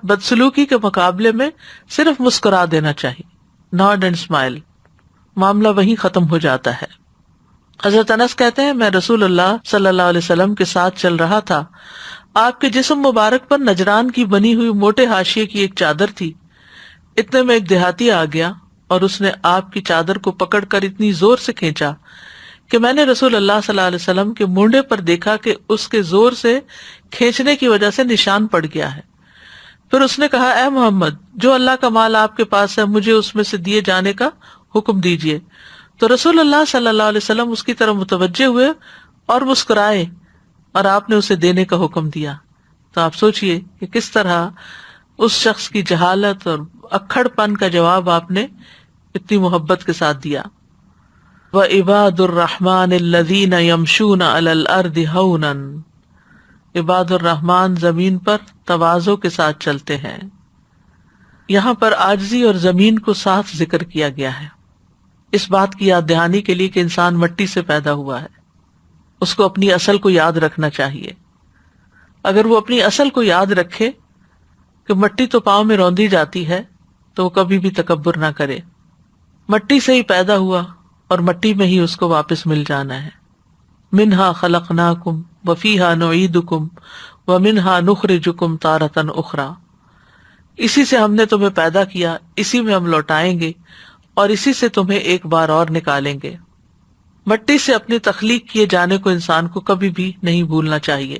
بدسلوکی کے مقابلے میں صرف مسکرا دینا چاہیے، ناڈ اینڈ اسمائل، معاملہ وہیں ختم ہو جاتا ہے۔ حضرت انس کہتے ہیں میں رسول اللہ صلی اللہ علیہ وسلم کے ساتھ چل رہا تھا، آپ کے جسم مبارک پر نجران کی بنی ہوئی موٹے حاشیے کی ایک چادر تھی۔ اتنے میں ایک دیہاتی آ گیا اور اس نے آپ کی چادر کو پکڑ کر اتنی زور سے کھینچا کہ میں نے رسول اللہ صلی اللہ علیہ وسلم کے مونڈے پر دیکھا کہ اس کے زور سے کھینچنے کی وجہ سے نشان پڑ گیا ہے۔ پھر اس نے کہا اے محمد، جو اللہ کا مال آپ کے پاس ہے مجھے اس میں سے دیے جانے کا حکم دیجیے۔ تو رسول اللہ صلی اللہ علیہ وسلم اس کی طرف متوجہ ہوئے اور مسکرائے اور آپ نے اسے دینے کا حکم دیا۔ تو آپ سوچئے کہ کس طرح اس شخص کی جہالت اور اکھڑ پن کا جواب آپ نے اتنی محبت کے ساتھ دیا۔ وَعِبَادُ الرَّحْمَنِ الَّذِينَ يَمْشُونَ عَلَى الْأَرْضِ هَوْنًا، عباد الرحمن زمین پر تواضع کے ساتھ چلتے ہیں۔ یہاں پر عاجزی اور زمین کو ساتھ ذکر کیا گیا ہے، اس بات کی یاد دہانی کے لیے کہ انسان مٹی سے پیدا ہوا ہے، اس کو اپنی اصل کو یاد رکھنا چاہیے۔ اگر وہ اپنی اصل کو یاد رکھے کہ مٹی تو پاؤں میں روندی جاتی ہے تو وہ کبھی بھی تکبر نہ کرے، مٹی سے ہی پیدا ہوا اور مٹی میں ہی اس کو واپس مل جانا ہے۔ منہا خلقناکم وفیہا نعیدکم ومنہا نخرجکم تارۃ اخری، اسی سے ہم نے تمہیں پیدا کیا، اسی میں ہم لوٹائیں گے اور اسی سے تمہیں ایک بار اور نکالیں گے۔ مٹی سے اپنی تخلیق کیے جانے کو انسان کو کبھی بھی نہیں بھولنا چاہیے۔